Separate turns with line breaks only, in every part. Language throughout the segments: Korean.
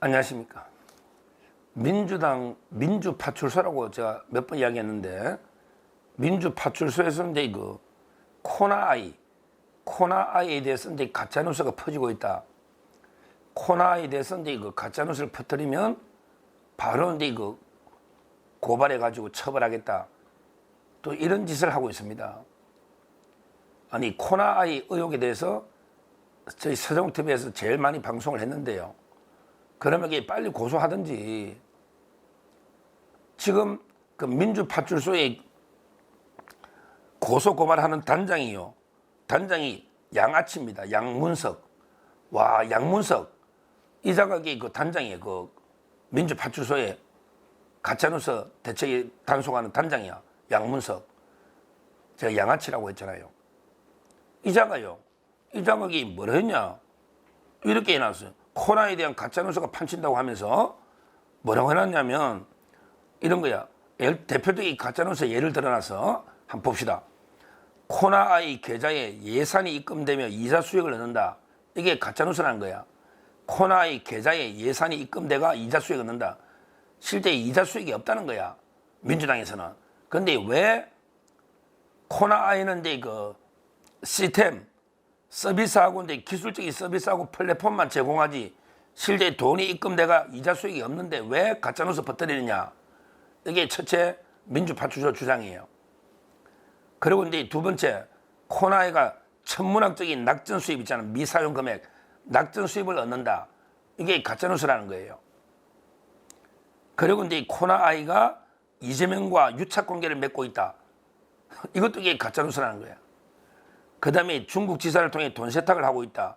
안녕하십니까. 민주당 민주파출소라고 제가 몇 번 이야기했는데, 민주파출소에서 이제 코나아이에 대해서 이제 가짜뉴스가 퍼지고 있다. 코나아이에 대해서 이제 가짜뉴스를 퍼뜨리면 바로 이제 고발해가지고 처벌하겠다. 또 이런 짓을 하고 있습니다. 아니, 코나아이 의혹에 대해서 저희 서정TV에서 제일 많이 방송을 했는데요. 그러면 이게 빨리 고소하든지. 지금 그 민주파출소에 고소 고발하는 단장이요. 단장이 양아치입니다. 양문석. 와, 양문석. 이 자각이 그 단장이에요. 그 민주파출소에 가짜뉴스 대책에 단속하는 단장이야. 양문석. 제가 양아치라고 했잖아요. 이 자각이 뭐라 했냐. 이렇게 해놨어요. 코나에 대한 가짜뉴스가 판친다고 하면서 뭐라고 해놨냐면 이런 거야. 대표적인 가짜뉴스 예를 들어놔서 한번 봅시다. 코나아이 계좌에 예산이 입금되며 이자 수익을 얻는다. 이게 가짜뉴스라는 거야. 코나아이 계좌에 예산이 입금돼가 이자 수익을 얻는다. 실제 이자 수익이 없다는 거야. 민주당에서는. 근데 왜 코나아이는 이제 그 시스템 서비스하고 이제 기술적인 서비스하고 플랫폼만 제공하지 실제 돈이 입금돼가 이자 수익이 없는데 왜 가짜뉴스 퍼뜨리느냐. 이게 첫째 민주파출소 주장이에요. 그리고 이제 두 번째, 코나아이가 천문학적인 낙전 수입 있잖아. 미사용 금액 낙전 수입을 얻는다. 이게 가짜뉴스라는 거예요. 그리고 이제 코나아이가 이재명과 유착 관계를 맺고 있다. 이것도 이게 가짜뉴스라는 거야. 그 다음에 중국 지사를 통해 돈 세탁을 하고 있다.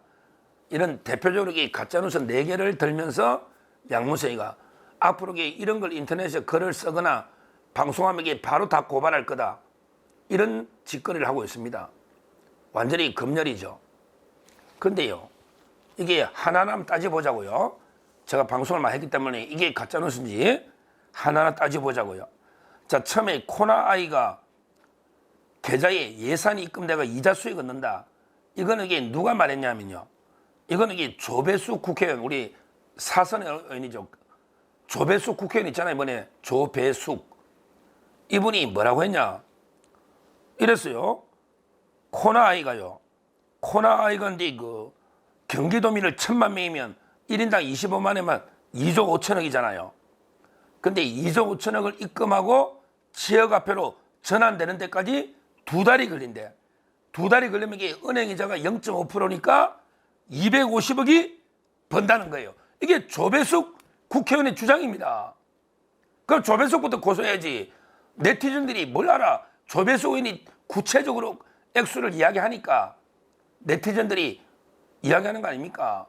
이런 대표적으로 가짜뉴스 4개를 들면서 양문석이가 앞으로 이런 걸 인터넷에 글을 쓰거나 방송하면 바로 다 고발할 거다. 이런 짓거리를 하고 있습니다. 완전히 검열이죠. 근데요, 이게 하나하나 따져보자고요. 제가 방송을 많이 했기 때문에 이게 가짜뉴스인지 하나하나 따져보자고요. 자, 처음에 코나아이가 계좌에 예산이 입금되고 이자 수익 얻는다. 이거는 이게 누가 말했냐면요. 이거는 이게 조배수 국회의원, 우리 사선 의원이죠. 조배숙 국회의원 있잖아요. 이번에 조배숙. 이분이 뭐라고 했냐. 이랬어요. 코나아이가 이제 경기도민을 1000만 명이면 1인당 25만에만 2조 5천억이잖아요. 근데 2조 5천억을 입금하고 지역화폐로 전환되는 데까지 2달이 걸린대. 2달이 걸리면 이게 은행이자가 0.5%니까 250억이 번다는 거예요. 이게 조배숙 국회의원의 주장입니다. 그럼 조배숙부터 고소해야지. 네티즌들이 뭘 알아? 조배숙 의원이 구체적으로 액수를 이야기하니까 네티즌들이 이야기하는 거 아닙니까?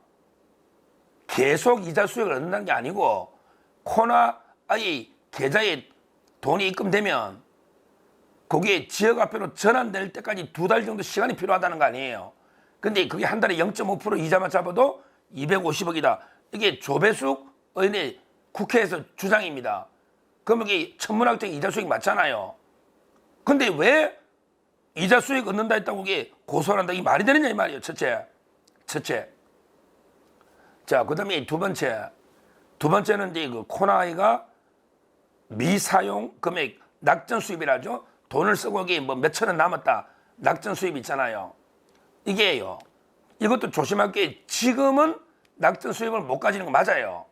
계속 이자 수익을 얻는다는 게 아니고 코나아이 계좌에 돈이 입금되면 거기에 지역화폐로 전환될 때까지 2달 정도 시간이 필요하다는 거 아니에요. 근데 그게 한 달에 0.5% 이자만 잡아도 250억이다. 이게 조배숙 의원의 국회에서 주장입니다. 그러면 이게 천문학적인 이자 수익 맞잖아요. 근데 왜 이자 수익 얻는다 했다고 이게 고소를 한다. 이게 말이 되느냐 이 말이에요. 첫째. 자, 그 다음에 두 번째는 이제 코나아이가 미사용 금액 낙전 수입이라죠. 돈을 쓰고 이게 뭐 몇천 원 남았다. 낙전 수입 있잖아요. 이게요. 이것도 조심할 게 지금은 낙전 수입을 못 가지는 거 맞아요.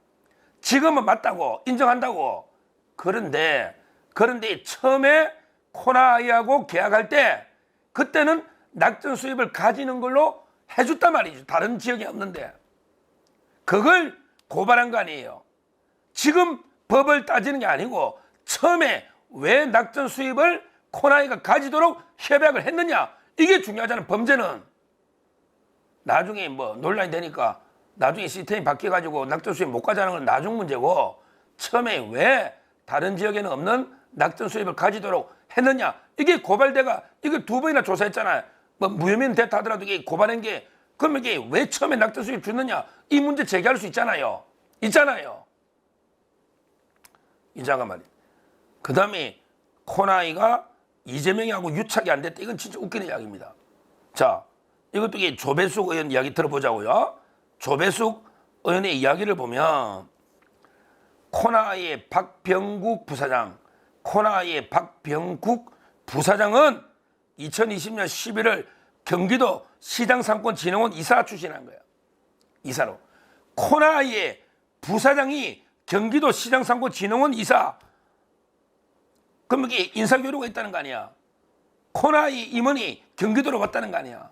지금은 맞다고 인정한다고. 그런데 처음에 코나아이하고 계약할 때 그때는 낙전 수입을 가지는 걸로 해줬단 말이죠. 다른 지역이 없는데. 그걸 고발한 거 아니에요. 지금 법을 따지는 게 아니고 처음에 왜 낙전 수입을 코나아이가 가지도록 협약을 했느냐. 이게 중요하잖아요. 범죄는. 나중에 뭐 논란이 되니까 나중에 시스템이 바뀌어가지고 낙전 수입 못 가자는 건 나중 문제고 처음에 왜 다른 지역에는 없는 낙전 수입을 가지도록 했느냐. 이게 고발대가 이거 2번이나 조사했잖아요. 뭐 무혐의는 됐다 하더라도 이게 고발한 게 그러면 이게 왜 처음에 낙전 수입 주느냐. 이 문제 제기할 수 있잖아요. 이자가 말이에요. 그 다음에 코나아이가 이재명이하고 유착이 안 됐다. 이건 진짜 웃기는 이야기입니다. 자, 이것도 이게 조배숙 의원 이야기 들어보자고요. 조배숙 의원의 이야기를 보면 코나이의 박병국 부사장, 코나이의 박병국 부사장은 2020년 11월 경기도 시장상권진흥원 이사 출신한 거야. 이사로. 코나이의 부사장이 경기도 시장상권진흥원 이사. 그럼 이게 인사교류가 있다는 거 아니야. 코나이 임원이 경기도로 왔다는 거 아니야.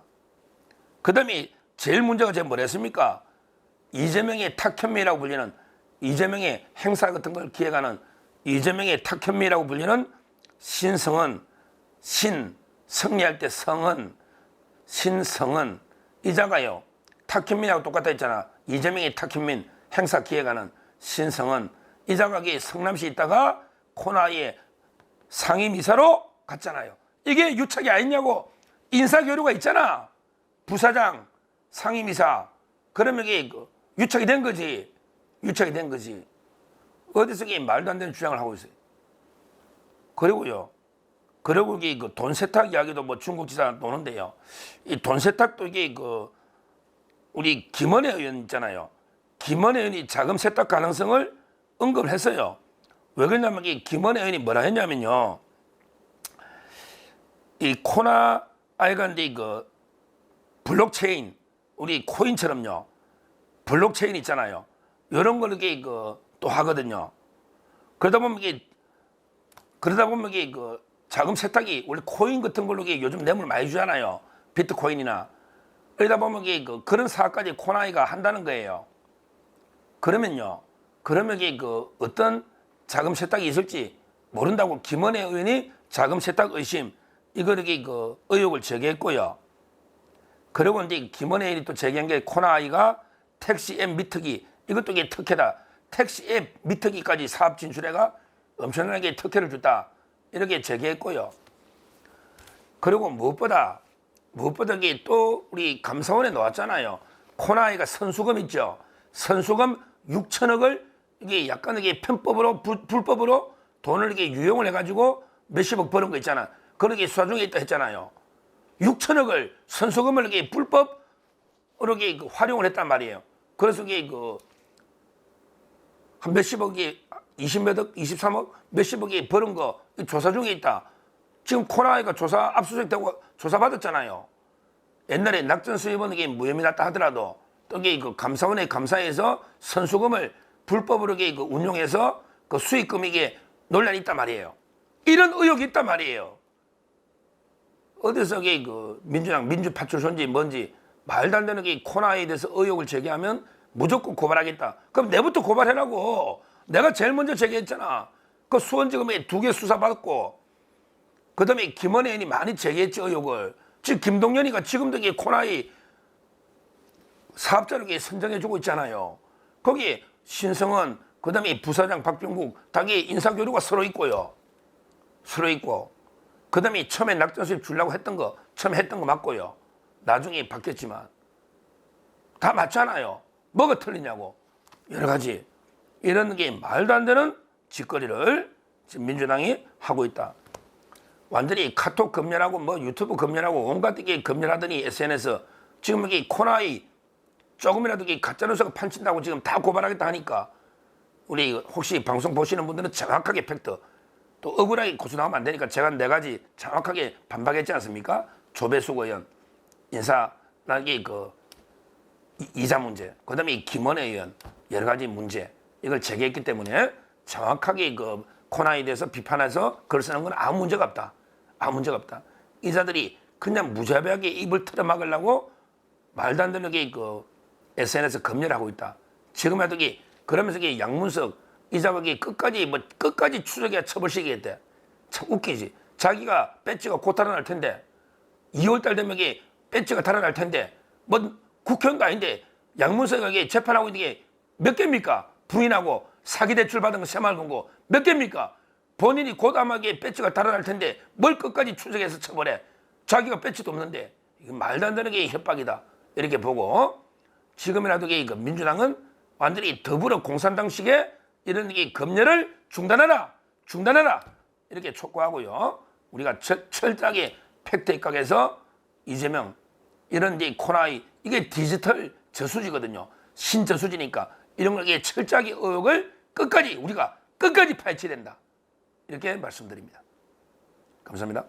그 다음에 제일 문제가 제가 뭐랬습니까? 이재명의 탁현미라고 불리는, 이재명의 행사 같은 걸 기획하는 이재명의 탁현미라고 불리는 신성은, 승리할 때 성은, 신성은 이자가요. 탁현민하고 똑같다 했잖아. 이재명의 탁현민 행사 기획하는 신성은 이자가 성남시에 있다가 코나이의 상임이사로 갔잖아요. 이게 유착이 아니냐고. 인사교류가 있잖아. 부사장, 상임이사. 그러면 이게 유착이 된 거지. 유착이 된 거지. 어디서 이게 말도 안 되는 주장을 하고 있어요. 그리고요. 그리고 이게 돈 세탁 이야기도 뭐 중국 지사 노는데요. 이 돈 세탁도 이게 우리 김원혜 의원 있잖아요. 김원혜 의원이 자금 세탁 가능성을 언급을 했어요. 왜 그러냐면 이 김원혜 의원이 뭐라 했냐면요. 이 코나 아이간데 블록체인, 우리 코인처럼요. 블록체인 있잖아요. 이런 걸 이게 또 하거든요. 그러다 보면 이게 자금 세탁이 원래 코인 같은 걸로 이게 요즘 뇌물 많이 주잖아요. 비트코인이나. 그러다 보면 이게 그런 사업까지 코나이가 한다는 거예요. 그러면 이게 어떤 자금 세탁이 있을지 모른다고 김원혜 의원이 자금 세탁 의심 이렇게 의혹을 제기했고요. 그리고 이제 김원혜 의원이 또 제기한 게 코나이가 택시 앱 미터기, 이것도 이게 특혜다. 택시 앱 미터기까지 사업 진출해가 엄청나게 특혜를 줬다. 이렇게 제기했고요. 그리고 무엇보다 이게 또 우리 감사원에 나왔잖아요. 코나이가 선수금 있죠. 선수금 6천억을 이게 약간 이게 편법으로 불법으로 돈을 이게 유용을 해가지고 몇십억 버는 거 있잖아. 그렇게 수사 중에 있다 했잖아요. 6천억을 선수금을 이게 불법으로 이게 활용을 했단 말이에요. 그래서 이게 한 몇십억이 20몇억, 23억, 몇십억이 버는 거 조사 중에 있다. 지금 코나이가 조사 압수수색되고 조사받았잖아요. 옛날에 낙전 수입은 이게 무혐의 났다 하더라도 또 이게 감사원의 감사에서 선수금을 불법으로 이게 운용해서 수익금 이게 논란이 있단 말이에요. 이런 의혹이 있단 말이에요. 어디서 이게 민주당 민주파 출신인지 뭔지 말도 안 되는 게 코나이에 대해서 의혹을 제기하면 무조건 고발하겠다. 그럼 내부터 고발해라고. 내가 제일 먼저 제기했잖아. 수원지검에 2개 수사받았고 그 다음에 김원혜 의원이 많이 제기했지 의혹을. 지금 김동연이가 지금도 이게 코나이 사업자를 선정해주고 있잖아요. 거기 신성은 그 다음에 부사장 박병국 다 인사교류가 서로 있고요. 서로 있고 그 다음에 처음에 낙전수입 주려고 처음에 했던 거 맞고요. 나중에 바뀌었지만 다 맞잖아요. 뭐가 틀리냐고. 여러 가지 이런 게 말도 안 되는 짓거리를 지금 민주당이 하고 있다. 완전히 카톡 검열하고 뭐 유튜브 검열하고 온갖 게 검열하더니 SNS 지금 이게 코나이 조금이라도 가짜뉴스가 판친다고 지금 다 고발하겠다 하니까 우리 혹시 방송 보시는 분들은 정확하게 팩트 또 억울하게 고소 나오면 안 되니까 제가 4가지 정확하게 반박했지 않습니까? 조배숙 의원 인사 나게 이자 문제, 그 다음에 김원혜 의원 여러 가지 문제 이걸 제기했기 때문에 정확하게 코나이에 대해서 비판해서 글 쓰는 건 아무 문제가 없다. 아무 문제가 없다. 이자들이 그냥 무자비하게 입을 틀어막으려고 말도 안 되는 게 SNS 검열하고 있다. 지금 해도 그러면서 양문석 이자가 끝까지 추적해야 처벌시키겠대. 참 웃기지. 자기가 배지가 곧 달아날 텐데 2월달 되면 배지가 달아날 텐데 뭐 국회의원도 아닌데 양문석에게 재판하고 있는 게 몇 개입니까? 부인하고 사기 대출 받은 거 새마을금 거 몇 개입니까? 본인이 곧 아마 배지가 달아날 텐데 뭘 끝까지 추적해서 처벌해. 자기가 배지도 없는데 이거 말도 안 되는 게 협박이다. 이렇게 보고 지금이라도 민주당은 완전히 더불어 공산당식의 이런 검열을 중단하라. 이렇게 촉구하고요. 우리가 철저하게 팩트 입각해서 이재명 이런 코나이 이게 디지털 저수지거든요. 신저수지니까 이런 걸 철저하게 의혹을 끝까지 우리가 끝까지 파헤쳐야 된다. 이렇게 말씀드립니다. 감사합니다.